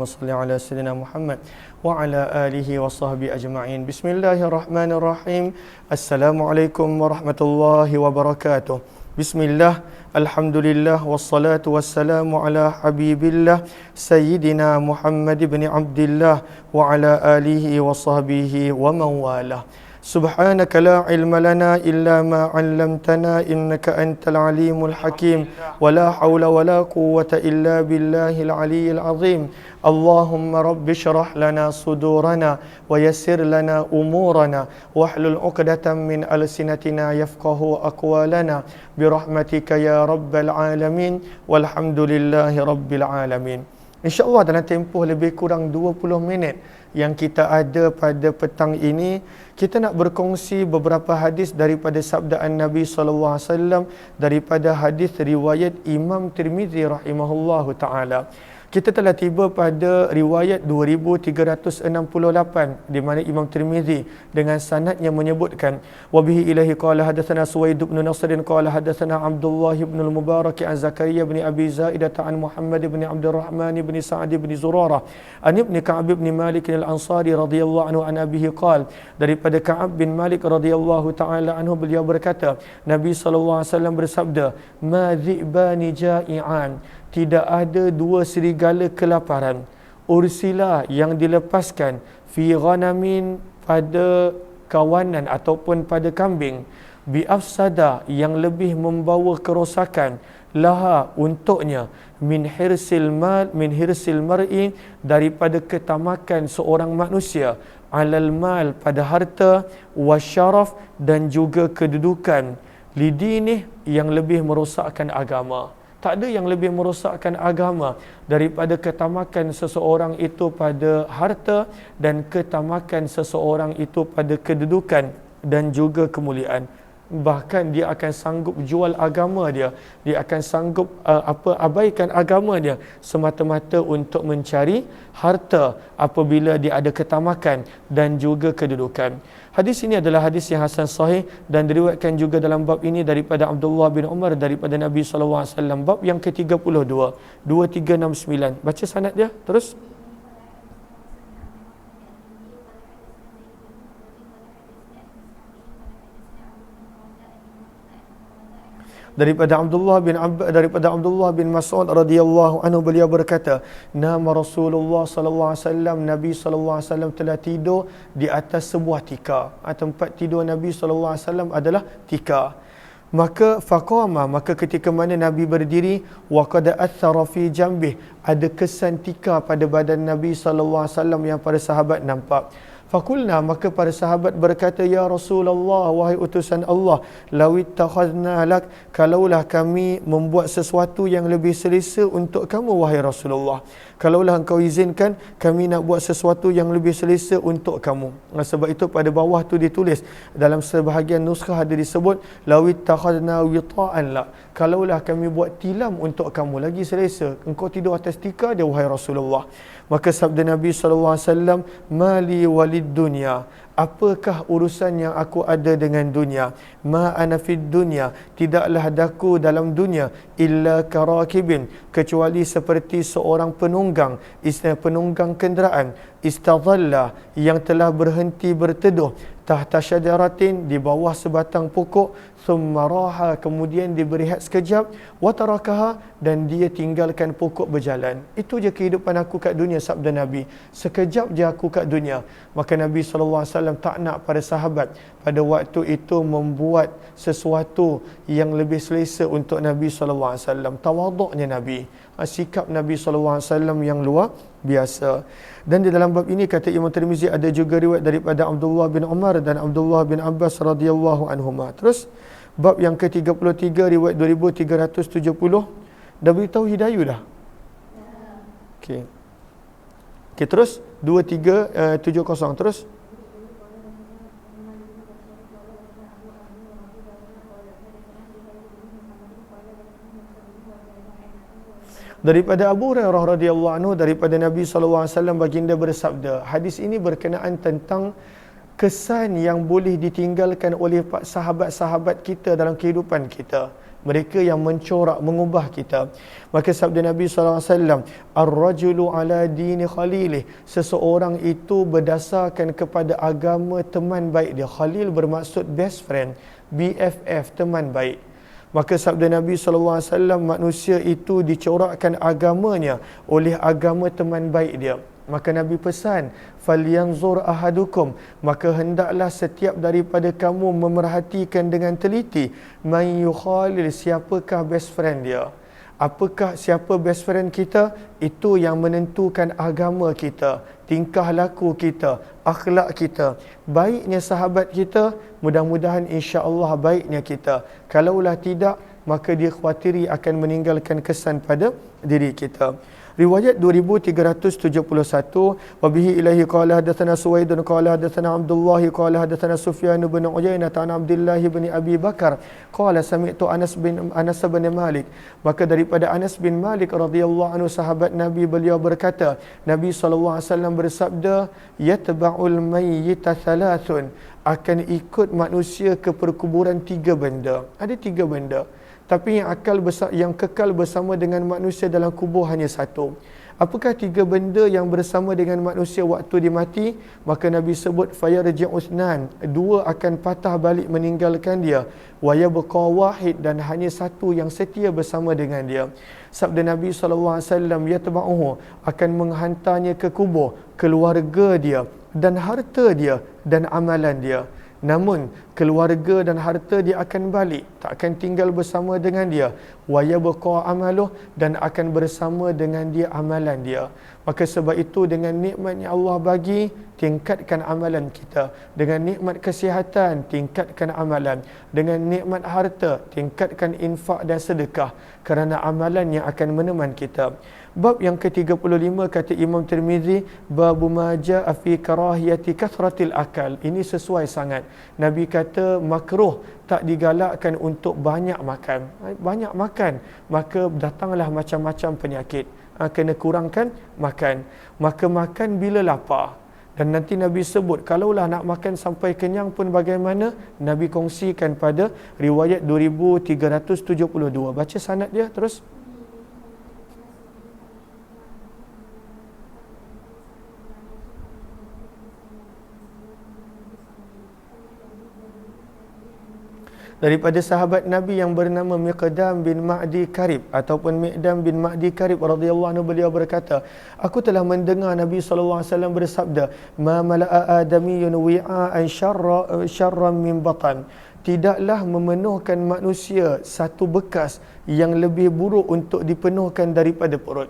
Allahumma salli ala sayyidina Muhammad wa ala alihi wa sahbihi ajma'in. Bismillahirrahmanirrahim. Assalamualaikum warahmatullahi wabarakatuh. Bismillah, alhamdulillah, wassalatu wassalamu ala habibillah Sayyidina Muhammad ibn Abdillah wa ala alihi wa sahbihi wa man walah. Subhanaka la ilma lana illa ma 'allamtana innaka antal alimul hakim wa la hawla wa la quwwata illa billahil aliyyil azim. Allahumma rabbi shrah lana sudurana wa yassir lana umurana wahlul 'uqdatam min alsinatina yafqahu aqwalana birahmatika ya rabbal alamin walhamdulillahi rabbil alamin. InsyaAllah dalam tempoh lebih kurang 20 minit yang kita ada pada petang ini, kita nak berkongsi beberapa hadis daripada sabdaan Nabi SAW, daripada hadis riwayat Imam Tirmizi rahimahullahu ta'ala. Kita telah tiba pada riwayat 2368 di mana Imam Tirmizi dengan sanadnya menyebutkan wabihi ilahi qala hadatsana Suwaid bin Nasr qala hadatsana Abdullah bin al-Mubarak an Zakaria bin Abi Zaidah an Muhammad bin Abdurrahman bin Sa'd bin Zurarah an ibn Ka'ab bin Malik al-Ansari radhiyallahu anhu an abihi qala, daripada Ka'ab bin Malik radhiyallahu taala anhu beliau berkata, Nabi sallallahu alaihi wasallam bersabda, ma dhi'bani ja'ian, tidak ada dua serigala kelaparan, ursila yang dilepaskan, fi ghanamin pada kawanan ataupun pada kambing, bi afsada yang lebih membawa kerosakan, laha untuknya, min hirsil mar'i daripada ketamakan seorang manusia, alal mal pada harta, wasyaraf dan juga kedudukan, lidinih yang lebih merosakkan agama. Tak ada yang lebih merosakkan agama daripada ketamakan seseorang itu pada harta dan ketamakan seseorang itu pada kedudukan dan juga kemuliaan. Bahkan dia akan sanggup jual agama dia akan sanggup abaikan agama dia semata-mata untuk mencari harta apabila dia ada ketamakan dan juga kedudukan. Hadis ini adalah hadis yang hasan sahih dan diriwayatkan juga dalam bab ini daripada Abdullah bin Umar daripada Nabi SAW. Bab yang ke-32, 2369. Baca sanad dia terus. Daripada Abdullah bin Mas'ud radhiyallahu anhu beliau berkata, nama Rasulullah sallallahu alaihi wasallam, Nabi sallallahu alaihi wasallam telah tidur di atas sebuah tikar. Tempat tidur Nabi sallallahu alaihi wasallam adalah tikar. Maka faqama, maka ketika mana Nabi berdiri, wa qad athara fi jambih, ada kesan tikar pada badan Nabi sallallahu alaihi wasallam yang para sahabat nampak. Fakulna, maka para sahabat berkata, ya Rasulullah, wahai utusan Allah, lawit takhadna lak, kalaulah kami membuat sesuatu yang lebih selesa untuk kamu wahai Rasulullah, kalaulah engkau izinkan kami nak buat sesuatu yang lebih selesa untuk kamu. Sebab itu pada bawah tu ditulis, dalam sebahagian nuskah ada disebut lawit takhadna wita'an lak, kalaulah kami buat tilam untuk kamu lagi selesa, engkau tidur atas tikar dia wahai Rasulullah. Maka sabda Nabi SAW, mali walid dunya, apakah urusan yang aku ada dengan dunia, ma ana fid dunya, tidaklah daku dalam dunia, illa karakibin, kecuali seperti seorang penunggang kenderaan, istadhalla yang telah berhenti berteduh, tahta syajaratin di bawah sebatang pokok, thumma raha kemudian dia berehat sekejap, wa tarakaha dan dia tinggalkan pokok berjalan. Itu je kehidupan aku kat dunia, sabda Nabi. Sekejap je aku kat dunia. Maka Nabi SAW tak nak para sahabat pada waktu itu membuat sesuatu yang lebih selesa untuk Nabi SAW. Tawaduknya Nabi, sikap Nabi SAW yang luar biasa. Dan di dalam bab ini kata Imam Tirmizi ada juga riwayat daripada Abdullah bin Umar dan Abdullah bin Abbas radhiyallahu anhuma. Terus bab yang ke-33 riwayat 2370. Dah beritahu Hidayu dah? Okey. Okey, terus 2370 terus. Daripada Abu Hurairah radhiyallahu anhu daripada Nabi sallallahu alaihi wasallam baginda bersabda. Hadis ini berkenaan tentang kesan yang boleh ditinggalkan oleh sahabat-sahabat kita dalam kehidupan kita. mereka yang mencorak, mengubah kita. Maka sabda Nabi SAW, ar-rajulu ala dini khalilih, seseorang itu berdasarkan kepada agama teman baik dia. Khalil bermaksud best friend, BFF, teman baik. Maka sabda Nabi SAW, manusia itu dicorakkan agamanya oleh agama teman baik dia. Maka Nabi pesan, falyanzur ahadukum, maka hendaklah setiap daripada kamu memerhatikan dengan teliti, man yukhalil, siapakah best friend dia. Apakah siapa best friend kita? Itu yang menentukan agama kita, tingkah laku kita, akhlak kita. Baiknya sahabat kita, mudah-mudahan insya-Allah baiknya kita. Kalaulah tidak, maka dia khawatiri akan meninggalkan kesan pada diri kita. Riwayat 2371, wabihi ilahi qala hadatsana Suwaidun qala hadatsana Abdullah qala hadatsana Sufyan bin Uyainah an Abdullah bin Abi Bakar qala sami'tu Anas bin Malik. Maka daripada Anas bin Malik radhiyallahu anhu, sahabat Nabi, beliau berkata, Nabi SAW bersabda, yatba'ul mayyita thalathun, akan ikut manusia ke perkuburan 3 benda. Ada 3 benda. Tapi yang kekal bersama dengan manusia dalam kubur hanya 1. Apakah 3 benda yang bersama dengan manusia waktu dia mati? Maka Nabi sebut, fayarji'u uthnan, 2 akan patah balik meninggalkan dia, wa yabqa wahid, dan hanya 1 yang setia bersama dengan dia. Sabda Nabi SAW, yatba'uhu, akan menghantarnya ke kubur, keluarga dia dan harta dia dan amalan dia. Namun keluarga dan harta dia akan balik, tak akan tinggal bersama dengan dia. Wa yabqa amaluh, dan akan bersama dengan dia amalan dia. Maka sebab itu, dengan nikmat yang Allah bagi, tingkatkan amalan kita. Dengan nikmat kesihatan, tingkatkan amalan. Dengan nikmat harta, tingkatkan infak dan sedekah, kerana amalan yang akan meneman kita. Bab yang ke-35, kata Imam Tirmizi, babu ma jaa fi karahiyati kathratil akal. Ini sesuai sangat. Nabi kata makruh, tak digalakkan untuk banyak makan. Banyak makan, maka datanglah macam-macam penyakit. Kena kurangkan makan. Maka makan bila lapar. Dan nanti Nabi sebut, kalaulah nak makan sampai kenyang pun bagaimana? Nabi kongsikan pada riwayat 2372. Baca sanad dia terus. Daripada sahabat Nabi yang bernama Miqdam bin Ma'di Karib ataupun Miqdam bin Ma'di Karib radhiyallahu anhu, beliau berkata, aku telah mendengar Nabi SAW bersabda, ma mala'a adamiyun wi'a'an syarran min batan, tidaklah memenuhkan manusia satu bekas yang lebih buruk untuk dipenuhkan daripada perut.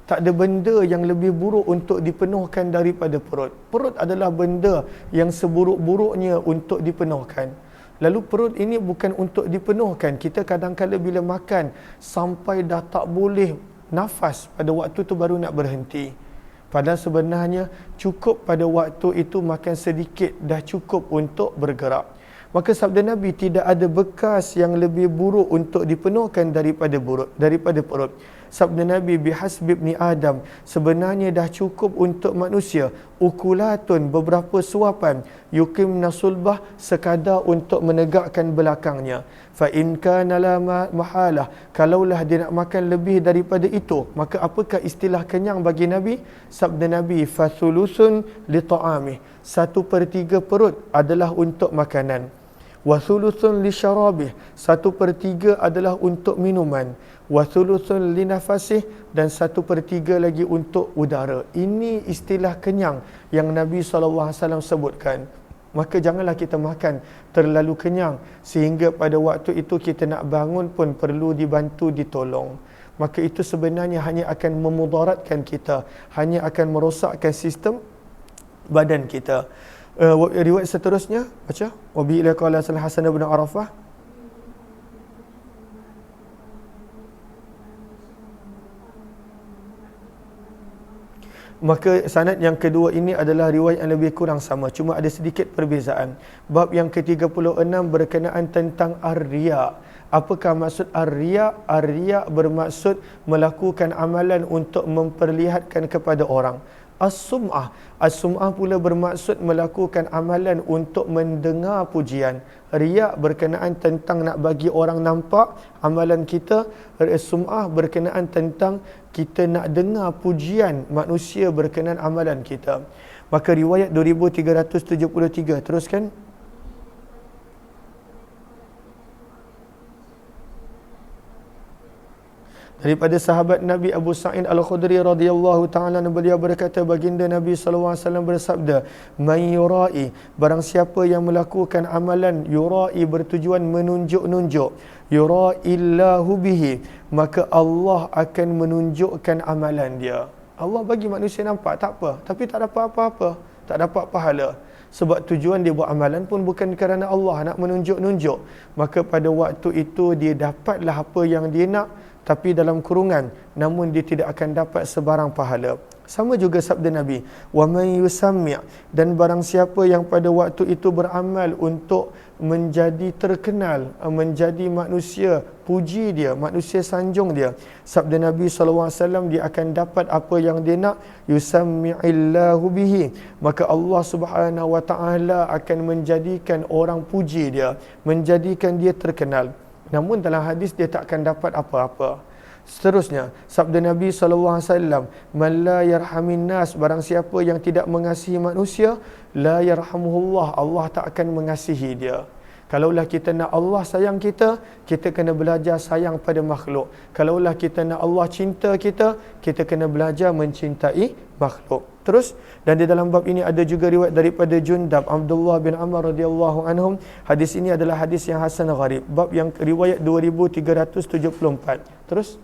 Tak ada benda yang lebih buruk untuk dipenuhkan daripada perut. Perut adalah benda yang seburuk-buruknya untuk dipenuhkan. Lalu perut ini bukan untuk dipenuhkan. Kita kadang-kadang bila makan sampai dah tak boleh nafas, pada waktu tu baru nak berhenti. Padahal sebenarnya cukup pada waktu itu makan sedikit dah cukup untuk bergerak. Maka sabda Nabi, tidak ada bekas yang lebih buruk untuk dipenuhkan daripada perut. Sabda Nabi, bihasbi ibni Adam, sebenarnya dah cukup untuk manusia ukulatun, beberapa suapan, yuqimna sulbah, sekadar untuk menegakkan belakangnya. Fa in kana la mahalah, kalaulah dia nak makan lebih daripada itu, maka apakah istilah kenyang bagi Nabi? Sabda Nabi, fathulusun li ta'amih, 1/3 perut adalah untuk makanan. Wa thuluthun li syarabih, 1/3 adalah untuk minuman. Wa thuluthun li nafasih, dan 1/3 lagi untuk udara. Ini istilah kenyang yang Nabi SAW sebutkan. Maka janganlah kita makan terlalu kenyang sehingga pada waktu itu kita nak bangun pun perlu dibantu, ditolong. Maka itu sebenarnya hanya akan memudaratkan kita, hanya akan merosakkan sistem badan kita. Riwayat seterusnya, baca. Wa bi ila qala Hasan bin Arafah, maka sanad yang kedua ini adalah riwayat yang lebih kurang sama, cuma ada sedikit perbezaan. Bab yang ke-36 berkenaan tentang ar-riya. Apakah maksud ar-riya? Ar-riya bermaksud melakukan amalan untuk memperlihatkan kepada orang. As-sum'ah. As-sum'ah pula bermaksud melakukan amalan untuk mendengar pujian. Riya berkenaan tentang nak bagi orang nampak amalan kita. As-sum'ah berkenaan tentang kita nak dengar pujian manusia berkenaan amalan kita. Maka riwayat 2373, teruskan. Daripada sahabat Nabi Abu Sa'id Al-Khudri radhiyallahu ta'ala, beliau berkata, baginda Nabi sallallahu alaihi wasallam bersabda, "Man yura'i, barang siapa yang melakukan amalan yura'i bertujuan menunjuk-nunjuk, yura'illahu bihi, maka Allah akan menunjukkan amalan dia." Allah bagi manusia nampak, tak apa, tapi tak dapat apa-apa, tak dapat pahala. Sebab tujuan dia buat amalan pun bukan kerana Allah nak menunjuk-nunjuk. Maka pada waktu itu dia dapatlah apa yang dia nak, tapi dalam kurungan, namun dia tidak akan dapat sebarang pahala. Sama juga sabda Nabi, wa man yusammi', dan barang siapa yang pada waktu itu beramal untuk menjadi terkenal, menjadi manusia puji dia, manusia sanjung dia, sabda Nabi SAW, dia akan dapat apa yang dia nak, yusammi'illahu bihi, maka Allah Subhanahu wa ta'ala akan menjadikan orang puji dia, menjadikan dia terkenal. Namun dalam hadis dia tak akan dapat apa-apa. Seterusnya, sabda Nabi SAW, "Man la yarhamin nas", barang siapa yang tidak mengasihi manusia, la yarhamuhullah, Allah tak akan mengasihi dia. Kalaulah kita nak Allah sayang kita, kita kena belajar sayang pada makhluk. Kalaulah kita nak Allah cinta kita, kita kena belajar mencintai makhluk. Terus, dan di dalam bab ini ada juga riwayat daripada Jundab Abdullah bin Amr radhiyallahu anhum. Hadis ini adalah hadis yang hasan gharib. Bab yang riwayat 2374. Terus.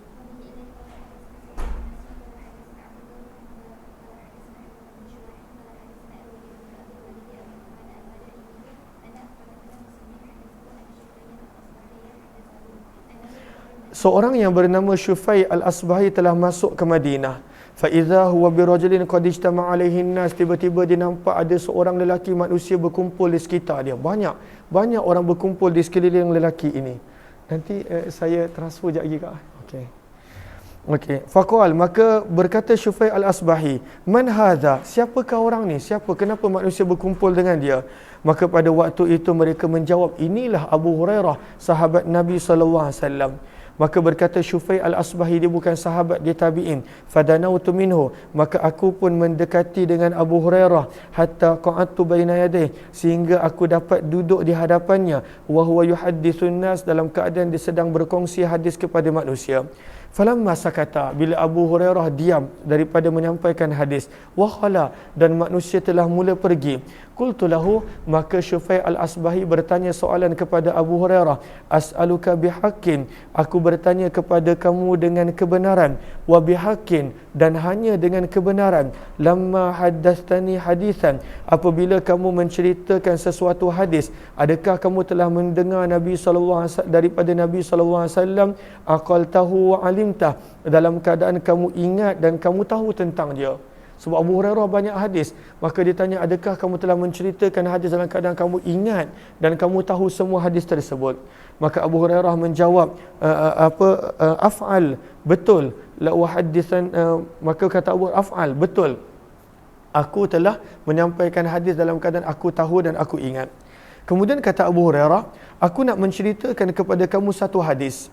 Seorang yang bernama Syufai Al-Asbahi telah masuk ke Madinah. Fa'idha huwa birajulin qad ijtama'a alaihi nas, tiba-tiba dia nampak ada seorang lelaki manusia berkumpul di sekitar dia. Banyak orang berkumpul di sekeliling lelaki ini. Nanti saya transfer sekejap lagi kak. Okey. Faqal, maka berkata Syufai Al-Asbahi, "Man hadha?" Siapakah orang ni? Kenapa manusia berkumpul dengan dia? Maka pada waktu itu mereka menjawab, "Inilah Abu Hurairah, sahabat Nabi sallallahu alaihi wasallam." Maka berkata Syufai Al-Asbahi, dia bukan sahabat, dia tabi'in. "Fadanautu minhu", maka aku pun mendekati dengan Abu Hurairah, hatta qa'adtu baina yadayhi, sehingga aku dapat duduk di hadapannya, wa huwa yuhadditsun nas, dalam keadaan dia sedang berkongsi hadis kepada manusia. Falamma sakata, bila Abu Hurairah diam daripada menyampaikan hadis, wa khala, dan manusia telah mula pergi, qultu lahu, maka Syufai Al-Asbahi bertanya soalan kepada Abu Hurairah, "As'aluka bihaqqin", aku bertanya kepada kamu dengan kebenaran, wa bihaqqin, dan hanya dengan kebenaran, lamma haddatsani hadisan, apabila kamu menceritakan sesuatu hadis, adakah kamu telah mendengar Nabi sallallahu alaihi wasallam, daripada Nabi sallallahu alaihi wasallam, aqaltahu wa alimtah, dalam keadaan kamu ingat dan kamu tahu tentang dia. Sebab Abu Hurairah banyak hadis, maka dia tanya, adakah kamu telah menceritakan hadis dalam keadaan kamu ingat dan kamu tahu semua hadis tersebut? Maka Abu Hurairah menjawab, af'al, betul, la uhaddisan, maka kata Abu, af'al, betul, aku telah menyampaikan hadis dalam keadaan aku tahu dan aku ingat. Kemudian kata Abu Hurairah, aku nak menceritakan kepada kamu satu hadis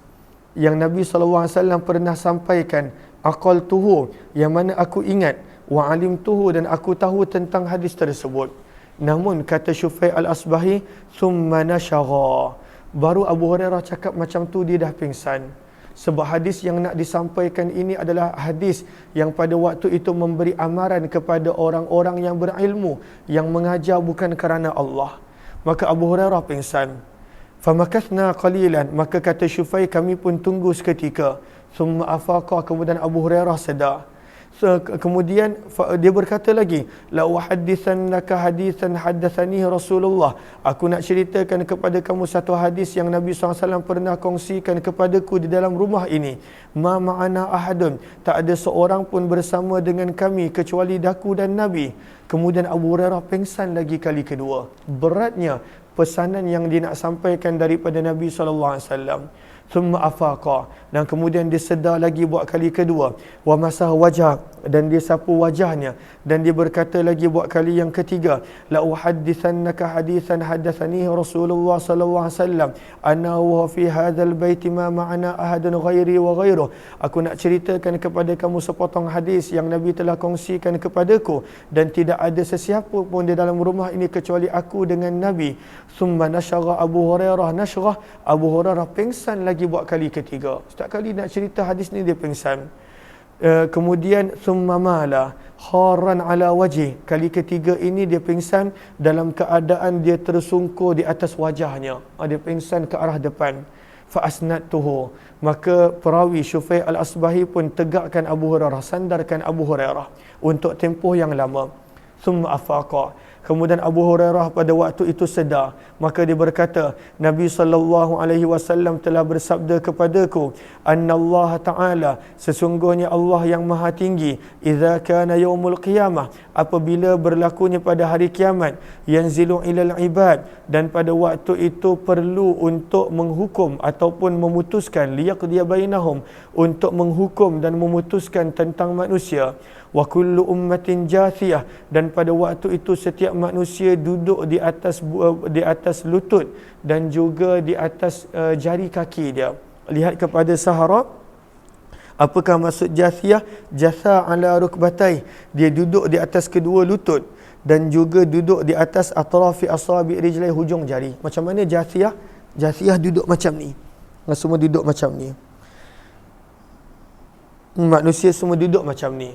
yang Nabi SAW pernah sampaikan, aqaltuhu, yang mana aku ingat, wa alimtuhu, dan aku tahu tentang hadis tersebut. Namun kata Syufai Al-Asbahi, thumma nashagha, baru Abu Hurairah cakap macam tu dia dah pingsan. Sebab hadis yang nak disampaikan ini adalah hadis yang pada waktu itu memberi amaran kepada orang-orang yang berilmu, yang mengajar bukan kerana Allah. Maka Abu Hurairah pingsan. Famakathna qalilan, maka kata Syufai, kami pun tunggu seketika. Thumma afaqa, kemudian Abu Hurairah sedar. Kemudian dia berkata lagi, la uhaddithannaka hadithan haddathani Rasulullah, aku nak ceritakan kepada kamu satu hadis yang Nabi SAW pernah kongsikan kepadaku di dalam rumah ini. Ma ma'ana ahadun, tak ada seorang pun bersama dengan kami kecuali daku dan Nabi. Kemudian Abu Hurairah pengsan lagi kali kedua. Beratnya pesanan yang dia nak sampaikan daripada Nabi SAW. thumma afaqa, dan kemudian dia sedar lagi buat kali kedua, wa masah wajah, dan dia sapu wajahnya, dan dia berkata lagi buat kali yang ketiga, la uhaddithannaka hadithan hadatsanihi Rasulullah sallallahu alaihi wasallam ana wa fi hadzal bait ma ma'ana ahadun ghairi wa ghairuh, aku nak ceritakan kepada kamu sepotong hadis yang Nabi telah kongsikan kepadaku, dan tidak ada sesiapa pun di dalam rumah ini kecuali aku dengan Nabi. Summa nasyara Abu Hurairah nasyrah, Abu Hurairah pengsan lagi buat kali ketiga. Setiap kali nak cerita hadis ni dia pengsan. Kemudian summa mala kharan ala wajhi, kali ketiga ini dia pingsan dalam keadaan dia tersungkur di atas wajahnya, dia pingsan ke arah depan. Fa asnadtuhu, maka perawi Syufai al-Asbahi pun tegakkan Abu Hurairah, sandarkan Abu Hurairah untuk tempoh yang lama. Summa afaqa, kemudian Abu Hurairah pada waktu itu sedar, maka dia berkata, Nabi SAW telah bersabda kepadaku, annallaha ta'ala, sesungguhnya Allah yang maha tinggi, idza kana yaumul qiyamah, apabila berlakunya pada hari kiamat, yanzilu ilal ibad, dan pada waktu itu perlu untuk menghukum ataupun memutuskan, liyaqdiya bainahum, untuk menghukum dan memutuskan tentang manusia. Wa kullu ummatin jathiyah, dan pada waktu itu setiap manusia duduk di atas lutut dan juga di atas jari kaki dia. Lihat kepada Sahara, apakah maksud jathiyah? Jatha ala rukbatai, dia duduk di atas kedua lutut dan juga duduk di atas atrafi asabi rijlai, hujung jari. Macam mana jathiyah? Jathiyah duduk macam ni. Semua duduk macam ni. Manusia semua duduk macam ni.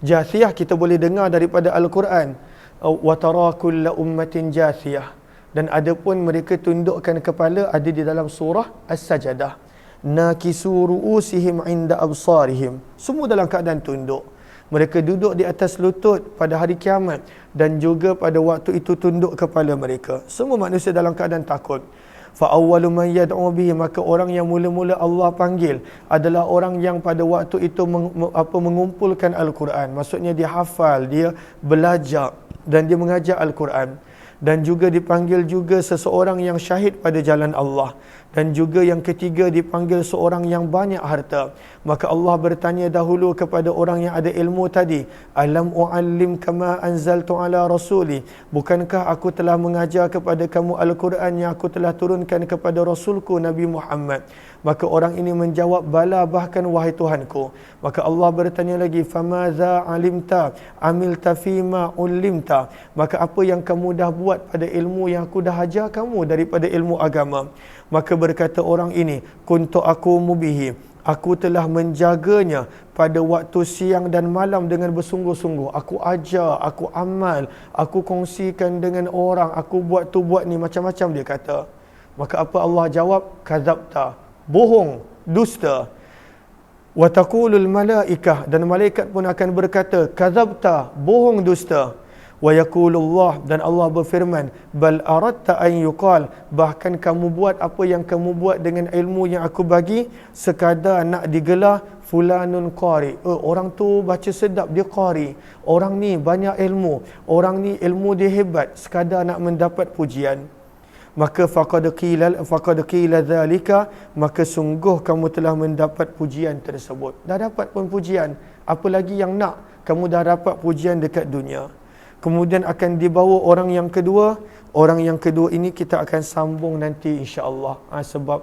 Jathiyah kita boleh dengar daripada Al-Quran, wa tara kulla ummatin jathiyah, dan ada pun mereka tundukkan kepala, ada di dalam surah As-Sajdah, nakisu ru'usihim inda absarihim, semua dalam keadaan tunduk. Mereka duduk di atas lutut pada hari kiamat, dan juga pada waktu itu tunduk kepala mereka. Semua manusia dalam keadaan takut. Fa awwalu man yad'u bihi, maka orang yang mula-mula Allah panggil adalah orang yang pada waktu itu mengumpulkan Al-Quran. Maksudnya dia hafal, dia belajar dan dia mengajar Al-Quran. Dan juga dipanggil juga seseorang yang syahid pada jalan Allah. Dan juga yang ketiga dipanggil seorang yang banyak harta. Maka Allah bertanya dahulu kepada orang yang ada ilmu tadi, alam u'allim kama anzaltu ala rasuli, bukankah aku telah mengajar kepada kamu Al-Quran yang aku telah turunkan kepada Rasulku Nabi Muhammad? Maka orang ini menjawab, bala, bahkan wahai Tuhanku. Maka Allah bertanya lagi, famadza alimta amilta fima ulimta, maka apa yang kamu dah buat pada ilmu yang aku dah ajar kamu daripada ilmu agama? Maka berkata orang ini, kuntu aku mubihi, aku telah menjaganya pada waktu siang dan malam dengan bersungguh-sungguh. Aku ajar, aku amal, aku kongsikan dengan orang, aku buat tu buat ni, macam-macam dia kata. Maka apa Allah jawab? Kadzabta, bohong, dusta. Wa taqulul malaikah, dan malaikat pun akan berkata, kadzabta, bohong, dusta. Wa yaqulullah, dan Allah berfirman, bal aradta an yuqal, bahkan kamu buat apa yang kamu buat dengan ilmu yang aku bagi sekadar nak digelar fulanun qari, orang tu baca sedap, dia qari, orang ni banyak ilmu, orang ni ilmu dia hebat, sekadar nak mendapat pujian. Maka faqad qila dzalika, maka sungguh kamu telah mendapat pujian tersebut. Dah dapat pun pujian, apa lagi yang nak? Kamu dah dapat pujian dekat dunia. Kemudian akan dibawa orang yang kedua. Orang yang kedua ini kita akan sambung nanti insya-Allah. Sebab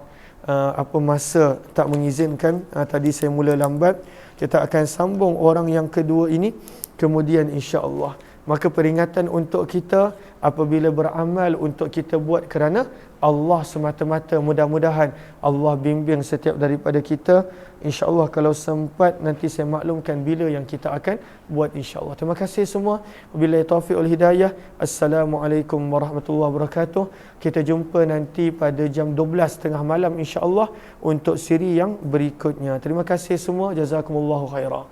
masa tak mengizinkan, tadi saya mula lambat. Kita akan sambung orang yang kedua ini kemudian insya-Allah. Maka peringatan untuk kita apabila beramal untuk kita buat kerana Allah semata-mata. Mudah-mudahan Allah bimbing setiap daripada kita. InsyaAllah kalau sempat nanti saya maklumkan bila yang kita akan buat insyaAllah. Terima kasih semua. Wabillahi taufiq wal hidayah. Assalamualaikum warahmatullahi wabarakatuh. Kita jumpa nanti pada jam 12.30 malam insyaAllah untuk siri yang berikutnya. Terima kasih semua. Jazakumullahu khairan.